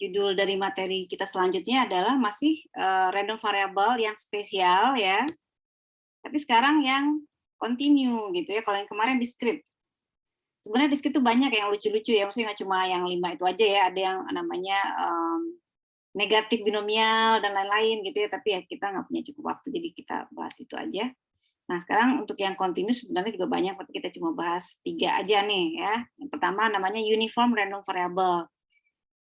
judul dari materi kita selanjutnya adalah masih random variable yang spesial ya. Tapi sekarang yang continue gitu ya. Kalau yang kemarin discrete. Sebenarnya discrete itu banyak yang lucu-lucu ya. Maksudnya nggak cuma yang 5 itu aja ya. Ada yang namanya negatif binomial dan lain-lain gitu ya. Tapi ya kita nggak punya cukup waktu, jadi kita bahas itu aja. Nah, sekarang untuk yang continuous sebenarnya juga banyak, tapi kita cuma bahas 3 aja nih ya. Yang pertama namanya uniform random variable.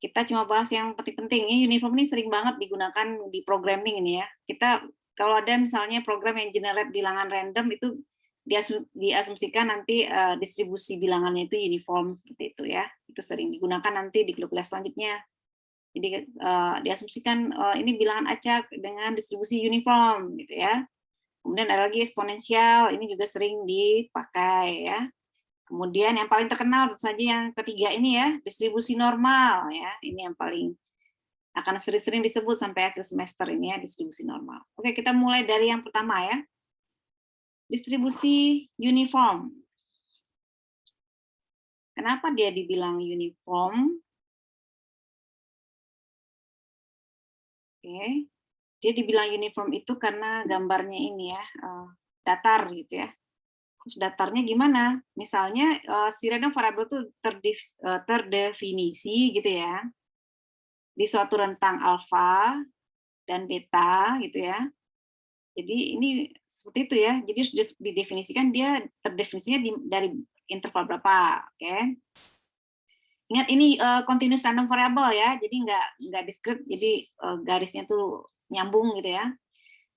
Kita cuma bahas yang penting-penting. Uniform ini sering banget digunakan di programming ini ya. Kita kalau ada misalnya program yang generate bilangan random itu diasumsikan nanti distribusi bilangannya itu uniform seperti itu ya. Itu sering digunakan nanti di kuliah selanjutnya. Jadi diasumsikan ini bilangan acak dengan distribusi uniform gitu ya. Kemudian ada lagi eksponensial, ini juga sering dipakai ya. Kemudian yang paling terkenal tentu saja yang ketiga ini ya, distribusi normal ya. Ini yang paling akan sering-sering disebut sampai akhir semester ini ya, distribusi normal. Oke, kita mulai dari yang pertama ya. Distribusi uniform. Kenapa dia dibilang uniform? Oke. Dia dibilang uniform itu karena gambarnya ini ya, datar gitu ya. Terus datarnya gimana? Misalnya si random variable itu terdefinisi gitu ya, di suatu rentang alfa dan beta gitu ya. Jadi ini seperti itu ya. Jadi didefinisikan dia terdefinisinya dari interval berapa, oke? Ingat ini continuous random variable ya, jadi nggak discrete, jadi garisnya tuh nyambung gitu ya.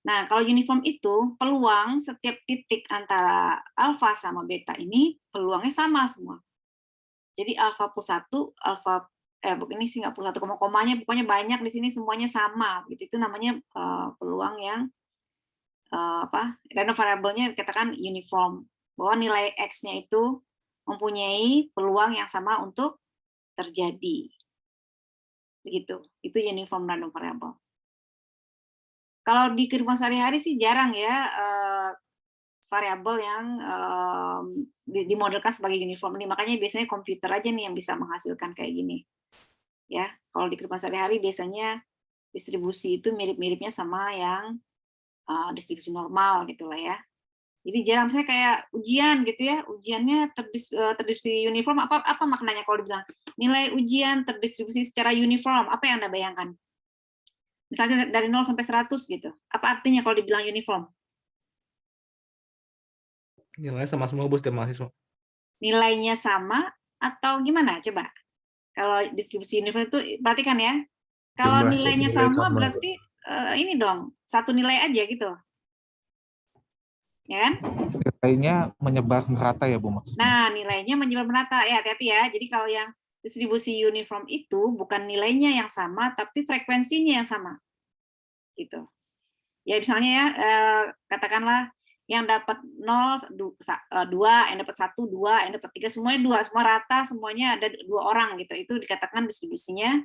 Nah, kalau uniform itu peluang setiap titik antara alfa sama beta ini peluangnya sama semua. Jadi alfa plus 1, alfa ini sih nggak plus 1, komanya pokoknya banyak di sini semuanya sama gitu. Itu namanya peluang yang random variable-nya katakan uniform, bahwa nilai X-nya itu mempunyai peluang yang sama untuk terjadi. Begitu. Itu uniform random variable. Kalau di kehidupan sehari-hari sih jarang ya variabel yang dimodelkan sebagai uniform ini. Makanya biasanya komputer aja nih yang bisa menghasilkan kayak gini. Ya, kalau di kehidupan sehari-hari biasanya distribusi itu mirip-miripnya sama yang distribusi normal gitulah ya. Jadi jarang saya kayak ujian gitu ya, ujiannya terdistribusi uniform, apa maknanya kalau dibilang nilai ujian terdistribusi secara uniform, apa yang Anda bayangkan? Misalnya dari 0 sampai 100 gitu. Apa artinya kalau dibilang uniform? Nilainya sama semua Bu setiap mahasiswa. Nilainya sama atau gimana? Coba. Kalau distribusi uniform itu perhatikan ya. Kalau nilainya sama berarti ini dong, satu nilai aja gitu. Ya kan? Nilainya menyebar merata ya Bu maksudnya. Nah, nilainya menyebar merata. Ya, hati-hati ya. Jadi kalau yang distribusi uniform itu bukan nilainya yang sama, tapi frekuensinya yang sama. Gitu. Ya, misalnya ya, katakanlah yang dapat 0, 2, yang dapat 1, 2, yang dapat 3, semuanya 2, semua rata, semuanya ada 2 orang gitu. Itu dikatakan distribusinya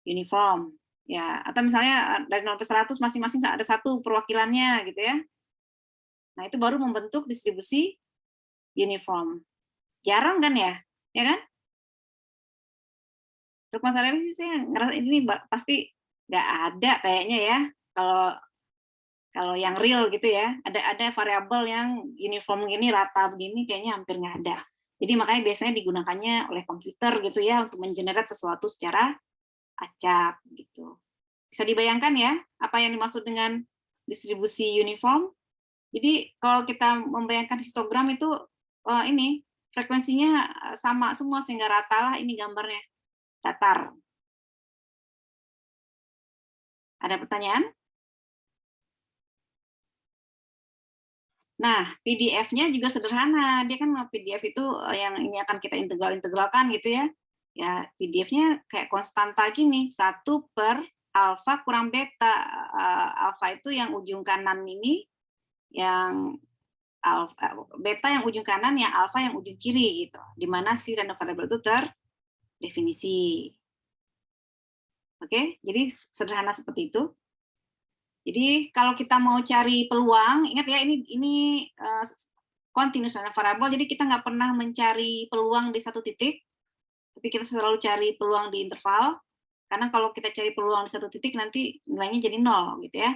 uniform. Ya, atau misalnya dari 0 sampai 100 masing-masing ada satu perwakilannya gitu ya. Nah, itu baru membentuk distribusi uniform. Jarang kan ya? Ya kan? Untuk masalah ini sih saya ngerasa ini pasti nggak ada kayaknya ya. Kalau yang real gitu ya, ada variabel yang uniform gini, rata begini, kayaknya hampir nggak ada. Jadi makanya biasanya digunakannya oleh komputer gitu ya untuk mengenerate sesuatu secara acak gitu. Bisa dibayangkan ya apa yang dimaksud dengan distribusi uniform? Jadi kalau kita membayangkan histogram itu ini frekuensinya sama semua sehingga rata lah, ini gambarnya datar. Ada pertanyaan? Nah, PDF-nya juga sederhana. Dia kan PDF itu yang ini akan kita integralkan gitu ya. Ya, PDF-nya kayak konstanta gini, 1 per alfa kurang beta. Alfa itu yang ujung kanan ini, yang beta yang ujung kanan, yang alfa yang ujung kiri gitu. Di mana si random variable itu terdefinisi. Oke, jadi sederhana seperti itu. Jadi kalau kita mau cari peluang, ingat ya ini continuous random variable, jadi kita nggak pernah mencari peluang di satu titik, tapi kita selalu cari peluang di interval. Karena kalau kita cari peluang di satu titik nanti nilainya jadi 0 gitu ya.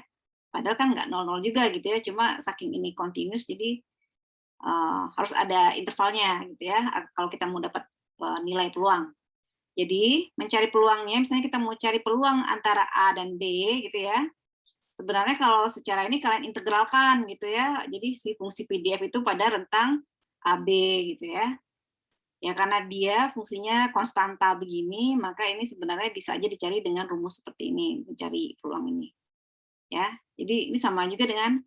Padahal kan nggak 0-0 juga gitu ya, cuma saking ini continuous jadi harus ada intervalnya gitu ya kalau kita mau dapat nilai peluang. Jadi mencari peluangnya, misalnya kita mau cari peluang antara A dan B gitu ya. Sebenarnya kalau secara ini kalian integralkan gitu ya. Jadi si fungsi PDF itu pada rentang AB gitu ya. Ya karena dia fungsinya konstanta begini, maka ini sebenarnya bisa aja dicari dengan rumus seperti ini, mencari peluang ini. Ya, jadi ini sama juga dengan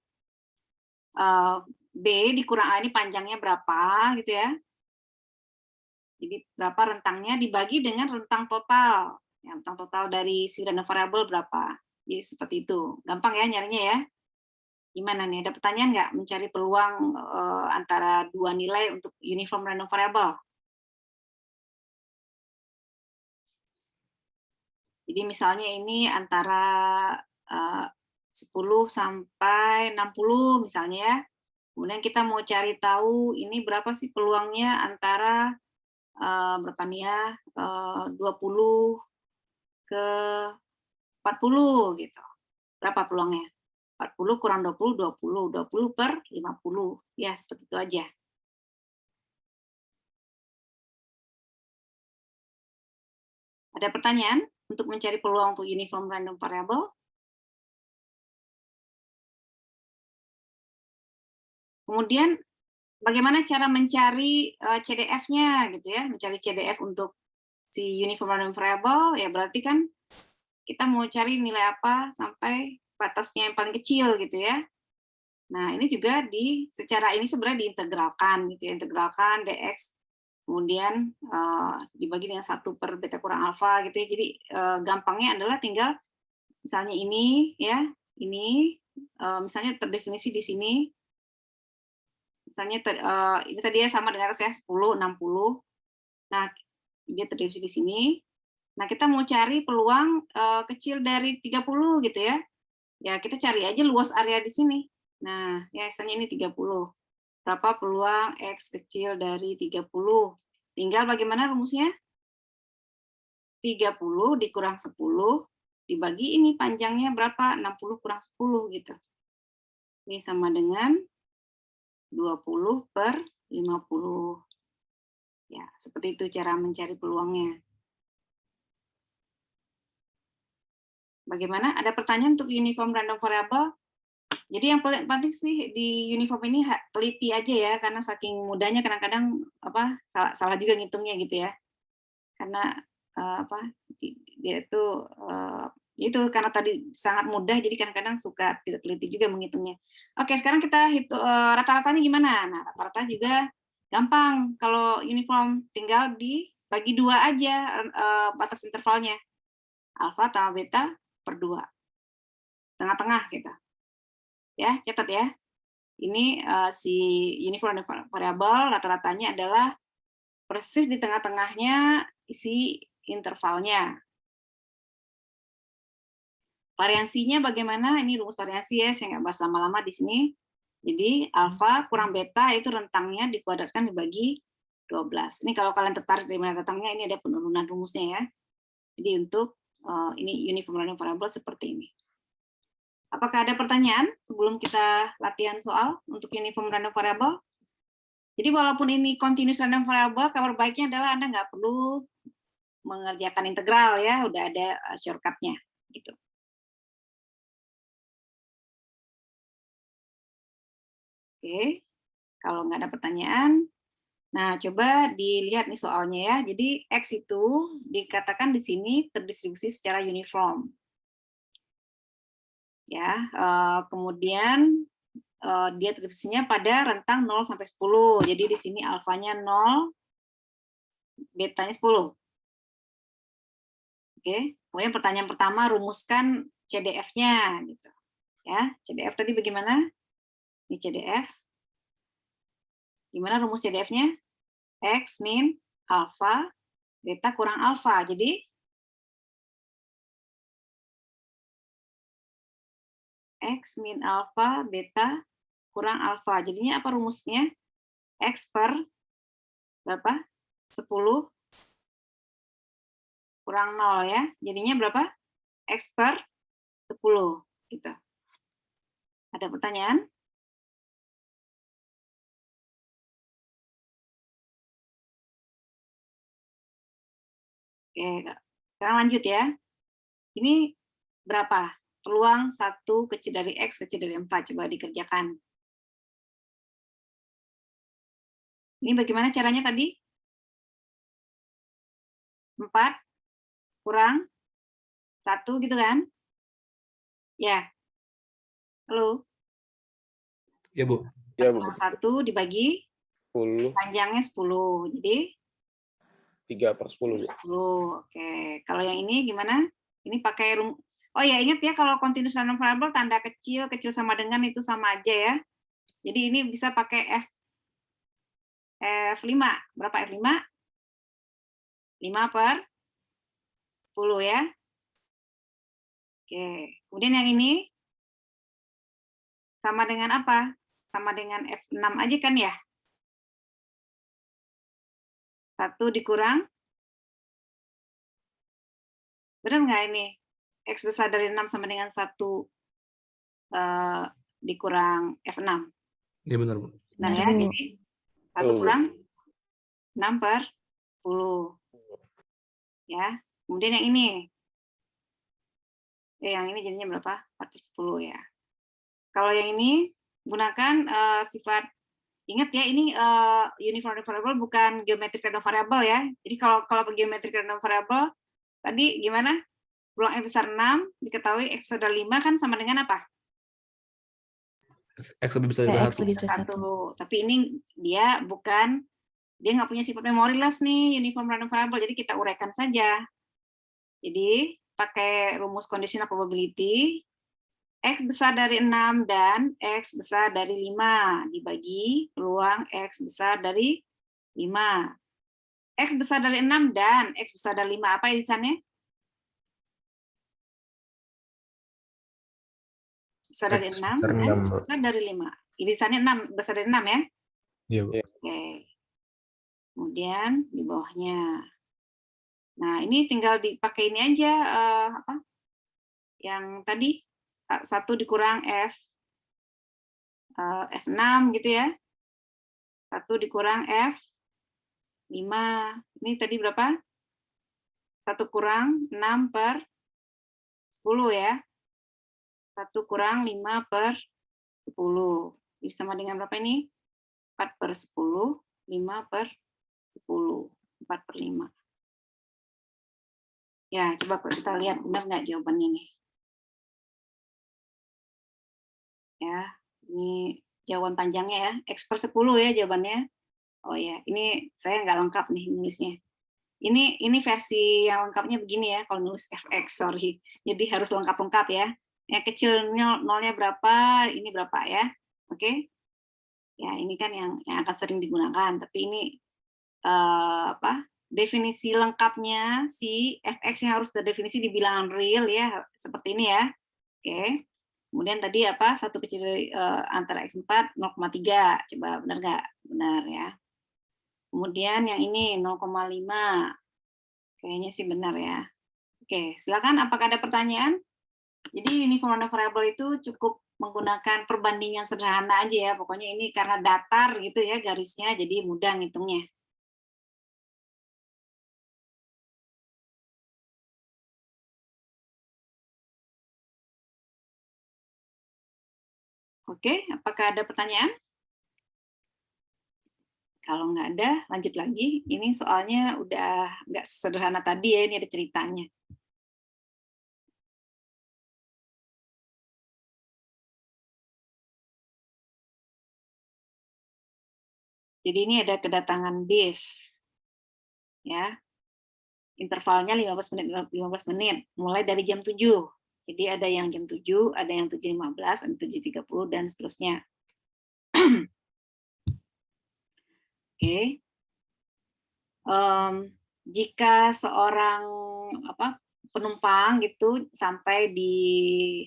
B dikurang A ini panjangnya berapa gitu ya. Jadi berapa rentangnya dibagi dengan rentang total. Ya, rentang total dari si random variable berapa. Jadi seperti itu. Gampang ya nyarinya ya. Gimana nih? Ada pertanyaan nggak mencari peluang antara dua nilai untuk uniform random variable? Jadi misalnya ini antara 10 sampai 60 misalnya ya. Kemudian kita mau cari tahu ini berapa sih peluangnya antara berapa nih ya, 20 ke 40 gitu. Berapa peluangnya? 40 kurang 20, 20. 20 per 50. Ya, seperti itu aja. Ada pertanyaan untuk mencari peluang untuk uniform random variable? Kemudian bagaimana cara mencari CDF-nya gitu ya? Mencari CDF untuk si uniform random variable ya berarti kan kita mau cari nilai apa sampai batasnya yang paling kecil gitu ya. Nah, ini juga secara ini sebenarnya diintegralkan gitu ya, integralkan dx kemudian dibagi dengan 1 per beta kurang alfa gitu ya. Jadi gampangnya adalah tinggal misalnya ini ya, ini misalnya terdefinisi di sini. Misalnya ini tadi ya sama dengan saya 10, 60. Nah, dia terdefinisi di sini. Nah, kita mau cari peluang kecil dari 30 gitu ya. Ya, kita cari aja luas area di sini. Nah, ya misalnya ini 30. Berapa peluang X kecil dari 30? Tinggal bagaimana rumusnya? 30 dikurang 10 dibagi ini panjangnya berapa? 60 kurang 10 gitu. Ini sama dengan 20 per 50. Ya, seperti itu cara mencari peluangnya. Bagaimana? Ada pertanyaan untuk uniform random variable? Jadi yang paling penting sih di uniform ini teliti aja ya, karena saking mudahnya kadang-kadang salah juga ngitungnya gitu ya. Karena dia itu karena tadi sangat mudah, jadi kadang-kadang suka tidak teliti juga menghitungnya. Oke, sekarang kita hitung rata-ratanya gimana? Nah, rata-rata juga gampang. Kalau uniform tinggal dibagi 2 aja batas intervalnya. Alfa tambah beta per 2. Tengah-tengah gitu. Ya, catat ya. Ini si uniform variable rata-ratanya adalah persis di tengah-tengahnya isi intervalnya. Variansinya bagaimana? Ini rumus variansi ya, saya nggak bahas lama-lama di sini. Jadi alfa kurang beta itu rentangnya dikuadratkan dibagi 12. Ini kalau kalian tertarik dari mana rentangnya, ini ada penurunan rumusnya ya. Jadi untuk ini uniform random variable seperti ini. Apakah ada pertanyaan sebelum kita latihan soal untuk uniform random variable? Jadi walaupun ini continuous random variable, kabar baiknya adalah Anda nggak perlu mengerjakan integral ya, udah ada shortcut-nya gitu. Oke, kalau nggak ada pertanyaan, nah coba dilihat nih soalnya ya. Jadi X itu dikatakan di sini terdistribusi secara uniform. Ya, kemudian dia terdistribusinya pada rentang 0 sampai 10. Jadi di sini alfanya 0, betanya 10. Oke, kemudian pertanyaan pertama rumuskan CDF-nya gitu. Ya, CDF tadi bagaimana? Ini CDF. Gimana rumus CDF-nya? X min alfa, beta kurang alfa. Jadi X min alfa, beta kurang alfa. Jadinya apa rumusnya? X per berapa? 10 kurang 0 ya. Jadinya berapa? X per 10 gitu. Ada pertanyaan? Oke, sekarang lanjut ya. Ini berapa? Peluang 1 kecil dari X kecil dari 4. Coba dikerjakan. Ini bagaimana caranya tadi? 4 kurang 1 gitu kan? Ya. Halo? Ya, Bu. Ya, Bu. Kurang 1 dibagi 10, panjangnya 10. Jadi 3/10. 10. Oke. Kalau yang ini gimana? Ini pakai oh ya, ingat ya kalau continuous random variable tanda kecil sama dengan itu sama aja ya. Jadi ini bisa pakai F5. Berapa F5? 5/10 ya. Oke. Kemudian yang ini sama dengan apa? Sama dengan F6 aja kan ya? 1 dikurang. Benar nggak ini? X besar dari 6 sama dengan 1 dikurang F6. Ya, benar, Bu. Benar ya? Bu. Jadi 1 kurang 6/10. Ya. Kemudian yang ini. Yang ini jadinya berapa? 4/10 ya. Kalau yang ini gunakan sifat, ingat ya, ini uniform variable bukan geometric random variable ya. Jadi kalau geometric random variable tadi gimana? Peluang X besar 6 diketahui X besar dari 5 kan sama dengan apa? X lebih besar dari X lebih dari 1. Tapi ini dia nggak punya sifat memoryless nih, uniform random variable, jadi kita uraikan saja. Jadi pakai rumus conditional probability, X besar dari 6 dan X besar dari 5 dibagi peluang X besar dari 5. X besar dari 6 dan X besar dari 5, apa irisannya? Besar dari 6 dan besar dari 5. Irisannya 6, besar dari 6 ya? Iya, Bu. Oke. Kemudian di bawahnya. Nah, ini tinggal dipakai ini aja, yang tadi 1 dikurang F6 gitu ya. 1 dikurang F5. Ini tadi berapa? 1 kurang 6/10 ya. 1 kurang 5/10. Ini sama dengan berapa ini? 4/10, 5/10, 4/5. Ya, coba kita lihat benar nggak jawabannya nih. Ya, ini jawaban panjangnya ya, X/10 ya jawabannya. Oh ya, ini saya nggak lengkap nih nulisnya. Ini versi yang lengkapnya begini ya, kalau nulis fx, sorry. Jadi harus lengkap-lengkap ya. Yang kecilnya nolnya berapa, ini berapa ya. Oke. Ya, ini kan yang akan sering digunakan, tapi ini definisi lengkapnya si fx yang harus terdefinisi di bilangan real ya, seperti ini ya. Oke. Kemudian tadi apa? 1 kecil dari antara x4 0,3. Coba benar nggak? Benar ya. Kemudian yang ini 0,5. Kayaknya sih benar ya. Oke, silakan, apakah ada pertanyaan? Jadi uniform random variable itu cukup menggunakan perbandingan sederhana aja ya. Pokoknya ini karena datar gitu ya garisnya, jadi mudah ngitungnya. Oke, apakah ada pertanyaan? Kalau nggak ada, lanjut lagi. Ini soalnya udah nggak sederhana tadi ya, ini ada ceritanya. Jadi ini ada kedatangan bis. Ya. Intervalnya 15 menit, mulai dari jam 7. Jadi ada yang jam 7, ada yang 7.15, ada 7.30, dan seterusnya. Oke. Jika seorang penumpang gitu sampai di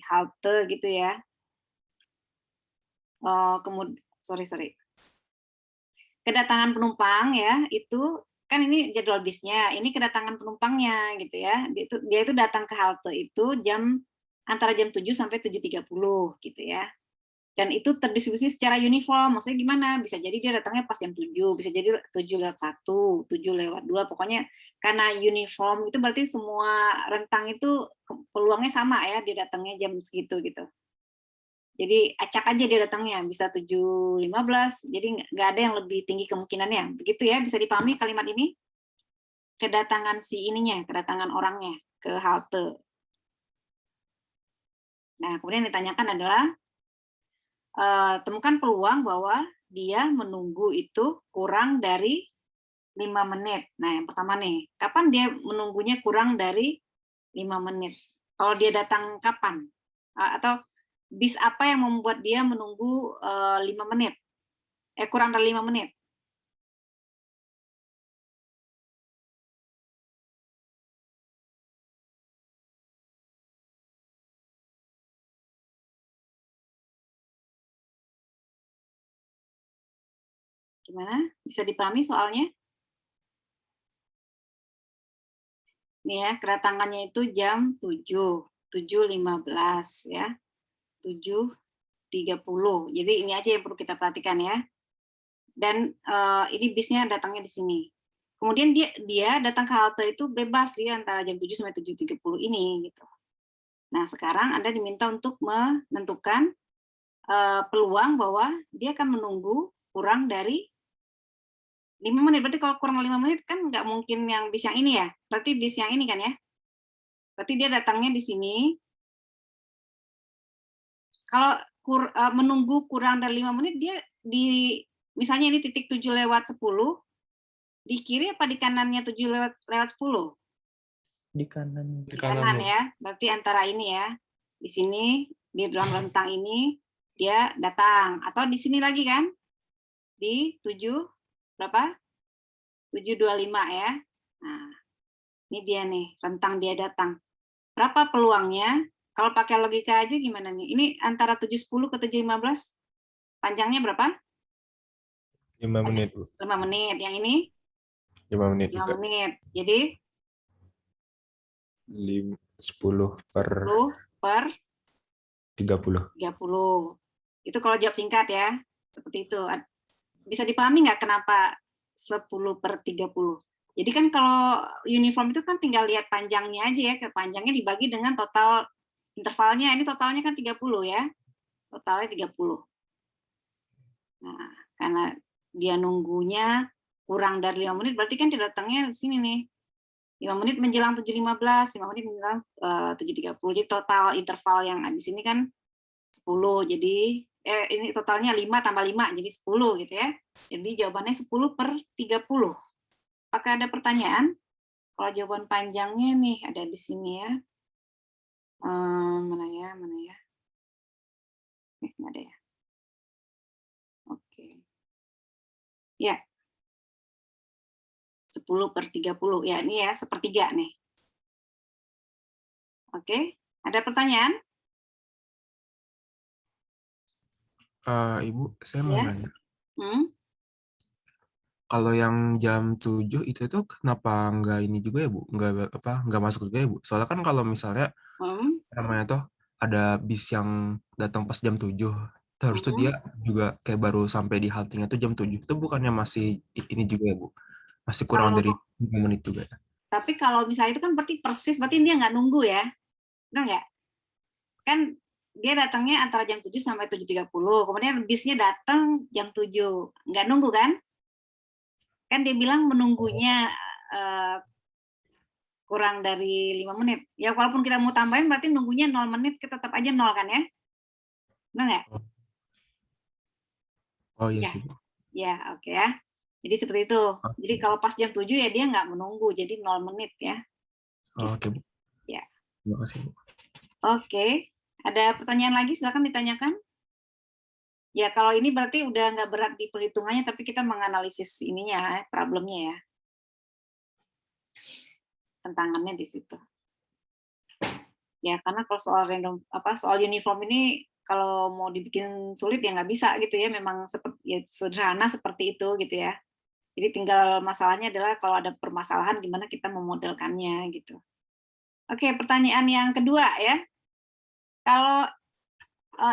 halte gitu ya, kemudian kedatangan penumpang ya itu kan ini jadwal bisnya, ini kedatangan penumpangnya gitu ya. Dia itu datang ke halte itu antara jam 7 sampai 7.30 gitu ya. Dan itu terdistribusi secara uniform. Maksudnya gimana? Bisa jadi dia datangnya pas jam 7, bisa jadi 7:01, 7:02, pokoknya karena uniform itu berarti semua rentang itu peluangnya sama ya, dia datangnya jam segitu gitu. Jadi acak aja dia datangnya, bisa 7:15, jadi nggak ada yang lebih tinggi kemungkinannya. Begitu ya, bisa dipahami kalimat ini? Kedatangan kedatangan orangnya ke halte. Nah, kemudian ditanyakan adalah, temukan peluang bahwa dia menunggu itu kurang dari 5 menit. Nah, yang pertama nih, kapan dia menunggunya kurang dari 5 menit? Kalau dia datang kapan? Atau bis apa yang membuat dia menunggu 5 menit? Kurang dari 5 menit. Gimana? Bisa dipahami soalnya? Nih ya, kedatangannya itu jam 7, 7:15 ya. 7:30. Jadi ini aja yang perlu kita perhatikan ya. Dan ini bisnya datangnya di sini. Kemudian dia datang ke halte itu bebas dia antara jam 7 sampai 7.30 ini gitu. Nah, sekarang Anda diminta untuk menentukan peluang bahwa dia akan menunggu kurang dari 5 menit. Berarti kalau kurang 5 menit kan nggak mungkin yang bis yang ini ya. Berarti bis yang ini kan ya. Berarti dia datangnya di sini. Kalau menunggu kurang dari 5 menit, dia misalnya ini titik 7:10, di kiri apa di kanannya 7:10? Di kanan. Di Di kanan, kanan Bu. ya. Berarti antara ini ya. Di sini, di dalam rentang ini, dia datang. Atau di sini lagi kan? Di 7:25 ya. Nah, ini dia nih, rentang dia datang. Berapa peluangnya? Kalau pakai logika aja gimana nih? Ini antara 7:10 ke 7:15, panjangnya berapa? 5 menit, Bu. 5 menit. Yang ini? 5 menit 5 juga. menit. Jadi 10 per 10 per 30. 30. Itu kalau jawab singkat ya. Seperti itu. Bisa dipahami nggak kenapa 10 per 30? Jadi kan kalau uniform itu kan tinggal lihat panjangnya aja ya. Panjangnya dibagi dengan total intervalnya. Ini totalnya kan 30 ya. Totalnya 30. Nah, karena dia nunggunya kurang dari 5 menit, berarti kan dia datangnya di sini nih. 5 menit menjelang 7:15, 5 menit menjelang 7:30. Jadi total interval yang di sini kan 10. Jadi ini totalnya 5 tambah 5 jadi 10 gitu ya. Jadi jawabannya 10 per 30. Apakah ada pertanyaan? Kalau jawaban panjangnya nih ada di sini ya. Mana ya? Nggak ada ya. Oke. Ya. 10 per 30. Ya, ini ya, sepertiga nih. Oke. Ada pertanyaan? Ibu, saya mau Ya. nanya. Kalau yang jam 7 itu tuh kenapa nggak ini juga ya, Bu? Nggak masuk juga ya, Bu? Soalnya kan kalau misalnya namanya tuh ada bis yang datang pas jam 7, terus tuh dia juga kayak baru sampai di haltenya tuh jam 7. Itu bukannya masih ini juga ya, Bu? Masih kurang dari 5 menit juga ya? Tapi kalau misalnya itu kan berarti dia nggak nunggu ya. Benar nggak? Kan dia datangnya antara jam 7 sampai 7:30. Kemudian bisnya datang jam 7. Nggak nunggu kan? Kan dia bilang menunggunya kurang dari 5 menit. Ya walaupun kita mau tambahin berarti nunggunya 0 menit, kita tetap aja 0 kan ya? Benar nggak? Oh iya Ya. sih, Bu. Ya, oke ya. Jadi seperti itu. Jadi kalau pas jam 7 ya dia nggak menunggu, jadi 0 menit ya. Oke, Bu. Ya. Terima kasih, Bu. Oke. Ada pertanyaan lagi? Silakan ditanyakan. Ya, kalau ini berarti udah nggak berat di perhitungannya, tapi kita menganalisis ininya, problemnya ya. Tantangannya di situ. Ya, karena kalau soal soal uniform ini kalau mau dibikin sulit ya nggak bisa gitu ya, memang seperti ya, sederhana seperti itu gitu ya. Jadi tinggal masalahnya adalah kalau ada permasalahan gimana kita memodelkannya gitu. Oke, pertanyaan yang kedua ya. Kalau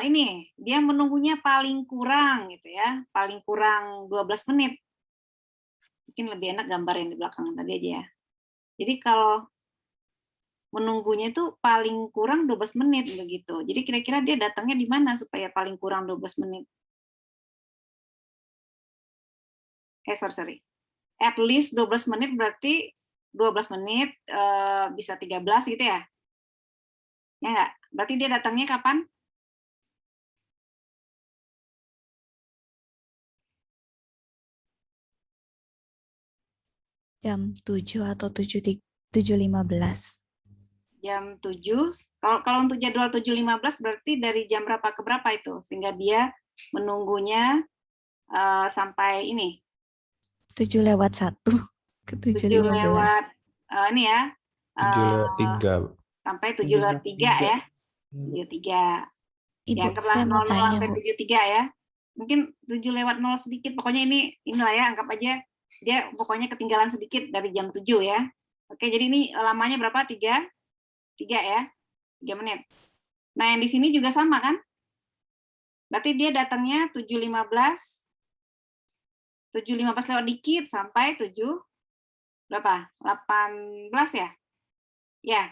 ini dia menunggunya paling kurang gitu ya, paling kurang 12 menit. Mungkin lebih enak gambar yang di belakang tadi aja ya. Jadi kalau menunggunya itu paling kurang 12 menit begitu. Jadi kira-kira dia datangnya di mana supaya paling kurang 12 menit? Sorry. At least 12 menit berarti 12 menit bisa 13 gitu ya? Ya enggak? Berarti dia datangnya kapan? Jam 7 atau 7.15. Jam 7. Kalau untuk jadwal 7.15 berarti dari jam berapa ke berapa itu? Sehingga dia menunggunya sampai ini. 7:01 ke 7 7:15. lewat ini ya. 7:03. Sampai 7:03 ya. 7:03. Ibu, Anggaplah saya mau 00 tanya, sampai Bu. 73 ya. Mungkin 7:00 sedikit. Pokoknya inilah ya, anggap aja dia pokoknya ketinggalan sedikit dari jam 7 ya. Oke, jadi ini lamanya berapa? 3 ya. 3 menit. Nah, yang di sini juga sama kan? Berarti dia datangnya 7:15 lewat dikit sampai 7 berapa? 18 ya? Ya.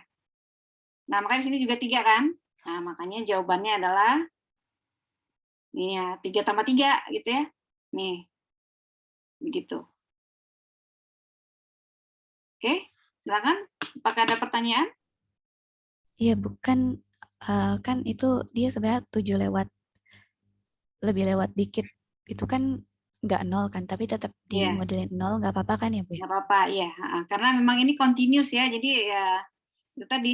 Nah, makanya di sini juga 3 kan? Nah, makanya jawabannya adalah ini ya, 3 tambah 3 gitu ya. Nih. Begitu. Oke, silakan. Apakah ada pertanyaan? Iya, bukan kan itu dia sebenarnya 7 lebih lewat dikit. Itu kan nggak 0 kan, tapi tetap di Iya. modelin 0 nggak apa-apa kan ya, Bu? Nggak apa-apa, ya. Karena memang ini continuous ya, jadi ya itu tadi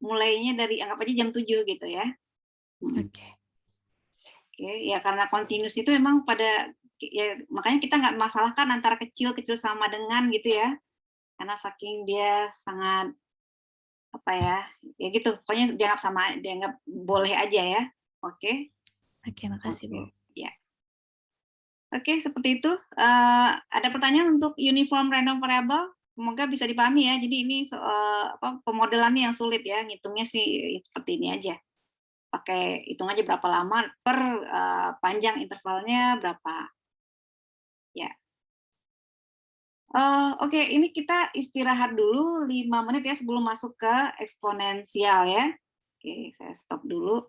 mulainya dari anggap aja jam 7 gitu ya. Oke. Oke, ya karena continuous itu memang pada ya makanya kita nggak masalahkan antara kecil sama dengan gitu ya. Karena saking dia sangat apa ya gitu. Pokoknya dianggap boleh aja ya. Oke. Oke, makasih, Bu. Ya. Oke, seperti itu. Ada pertanyaan untuk uniform random variable? Semoga bisa dipahami ya. Jadi ini pemodelannya yang sulit ya. Ngitungnya sih seperti ini aja. Pakai hitung aja berapa lama per panjang intervalnya berapa. Ya. Oke, ini kita istirahat dulu 5 menit ya sebelum masuk ke eksponensial ya. Oke, saya stop dulu.